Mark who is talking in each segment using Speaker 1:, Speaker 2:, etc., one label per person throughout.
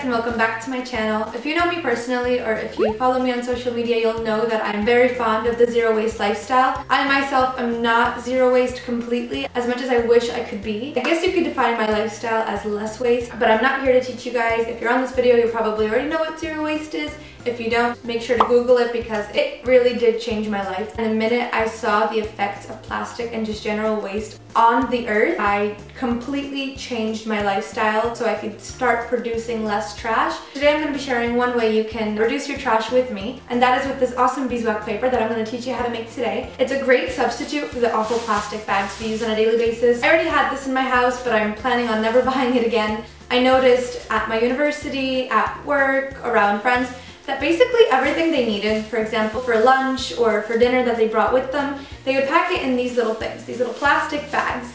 Speaker 1: and welcome back to my channel. If you know me personally or if you follow me on social media, you'll know that I'm very fond of the zero waste lifestyle. I myself am not zero waste completely, as much as I wish I could be. I guess you could define my lifestyle as less waste, but I'm not here to teach you guys. If you're on this video, you probably already know what zero waste is. If you don't, make sure to Google it because it really did change my life. And the minute I saw the effects of plastic and just general waste on the earth, I completely changed my lifestyle so I could start producing less trash. Today I'm going to be sharing one way you can reduce your trash with me, and that is with this awesome beeswax paper that I'm going to teach you how to make today. It's a great substitute for the awful plastic bags we use on a daily basis. I already had this in my house, but I'm planning on never buying it again. I noticed at my university, at work, around friends, that basically everything they needed, for example, for lunch or for dinner that they brought with them, they would pack it in these little things, these little plastic bags.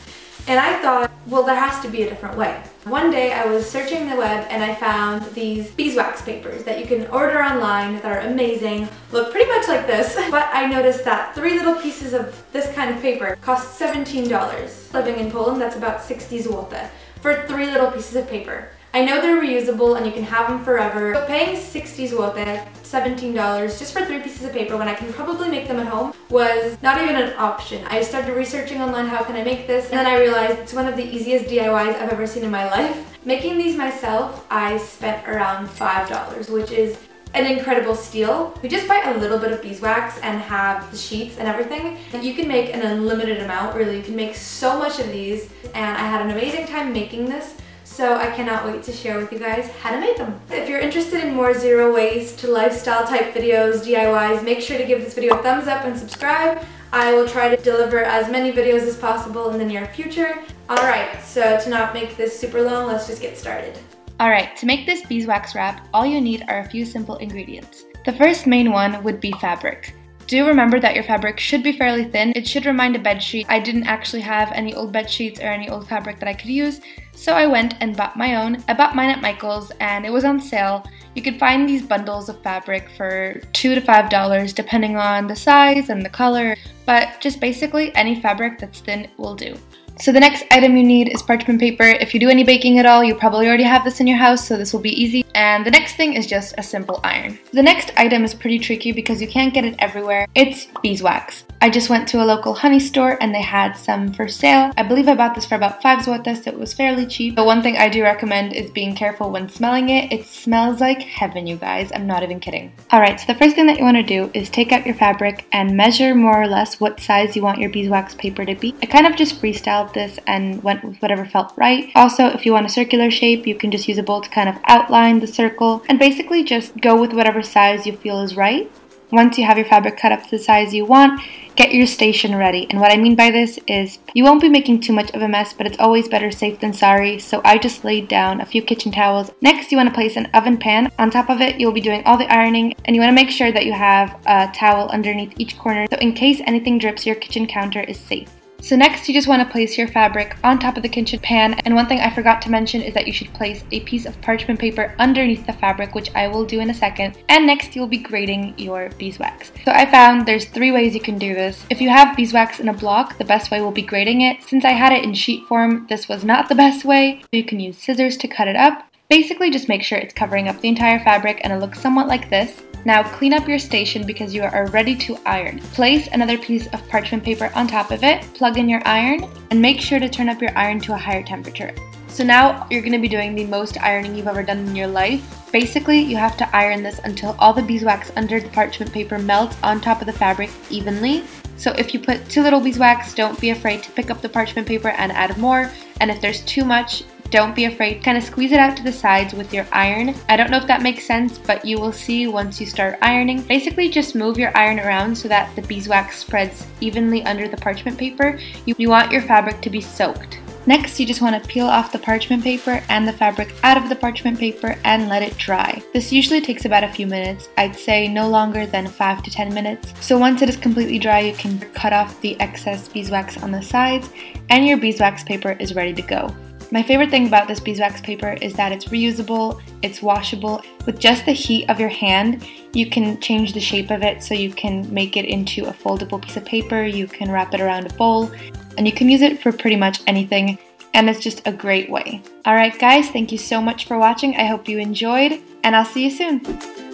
Speaker 1: And I thought, well, there has to be a different way. One day I was searching the web and I found these beeswax papers that you can order online that are amazing, look pretty much like this. But I noticed that 3 little pieces of this kind of paper cost $17. Living in Poland, that's about 60 zł for 3 little pieces of paper. I know they're reusable and you can have them forever, but paying 60 zł, $17 just for 3 pieces of paper when I can probably make them at home was not even an option. I started researching online how can I make this, and then I realized it's one of the easiest DIYs I've ever seen in my life. Making these myself, I spent around $5, which is an incredible steal. We just buy a little bit of beeswax and have the sheets and everything. You can make an unlimited amount, really. You can make so much of these, and I had an amazing time making this. So I cannot wait to share with you guys how to make them. If you're interested in more zero waste lifestyle type videos, DIYs, make sure to give this video a thumbs up and subscribe. I will try to deliver as many videos as possible in the near future. Alright, so to not make this super long, let's just get started.
Speaker 2: Alright, to make this beeswax wrap, all you need are a few simple ingredients. The first main one would be fabric. Do remember that your fabric should be fairly thin. It should remind a bed sheet. I didn't actually have any old bed sheets or any old fabric that I could use, so I went and bought my own. I bought mine at Michael's and it was on sale. You could find these bundles of fabric for $2 to $5 depending on the size and the color, but just basically any fabric that's thin will do. So the next item you need is parchment paper. If you do any baking at all, you probably already have this in your house, so this will be easy. And the next thing is just a simple iron. The next item is pretty tricky because you can't get it everywhere. It's beeswax. I just went to a local honey store and they had some for sale. I believe I bought this for about 5 zł, so it was fairly cheap. But one thing I do recommend is being careful when smelling it. It smells like heaven, you guys. I'm not even kidding. Alright, so the first thing that you want to do is take out your fabric and measure more or less what size you want your beeswax paper to be. I kind of just freestyled this and went with whatever felt right. Also, if you want a circular shape, you can just use a bowl to kind of outline the circle and basically just go with whatever size you feel is right. Once you have your fabric cut up to the size you want, get your station ready. And what I mean by this is you won't be making too much of a mess, but it's always better safe than sorry. So I just laid down a few kitchen towels. Next, you want to place an oven pan. On top of it, you'll be doing all the ironing, and you want to make sure that you have a towel underneath each corner, so in case anything drips, your kitchen counter is safe. So next, you just want to place your fabric on top of the kitchen pan, and one thing I forgot to mention is that you should place a piece of parchment paper underneath the fabric, which I will do in a second. And next, you'll be grating your beeswax. So I found there's 3 ways you can do this. If you have beeswax in a block, the best way will be grating it. Since I had it in sheet form, this was not the best way. You can use scissors to cut it up. Basically, just make sure it's covering up the entire fabric and it looks somewhat like this. Now clean up your station because you are ready to iron. Place another piece of parchment paper on top of it, plug in your iron, and make sure to turn up your iron to a higher temperature. So now you're going to be doing the most ironing you've ever done in your life. Basically, you have to iron this until all the beeswax under the parchment paper melts on top of the fabric evenly. So if you put too little beeswax, don't be afraid to pick up the parchment paper and add more. And if there's too much, don't be afraid, kind of squeeze it out to the sides with your iron. I don't know if that makes sense, but you will see once you start ironing. Basically, just move your iron around so that the beeswax spreads evenly under the parchment paper. You want your fabric to be soaked. Next, you just want to peel off the parchment paper and the fabric out of the parchment paper and let it dry. This usually takes about a few minutes. I'd say no longer than 5 to 10 minutes. So once it is completely dry, you can cut off the excess beeswax on the sides and your beeswax paper is ready to go. My favorite thing about this beeswax paper is that it's reusable, it's washable. With just the heat of your hand, you can change the shape of it so you can make it into a foldable piece of paper, you can wrap it around a bowl, and you can use it for pretty much anything. and it's just a great way. Alright guys, thank you so much for watching. I hope you enjoyed, and I'll see you soon.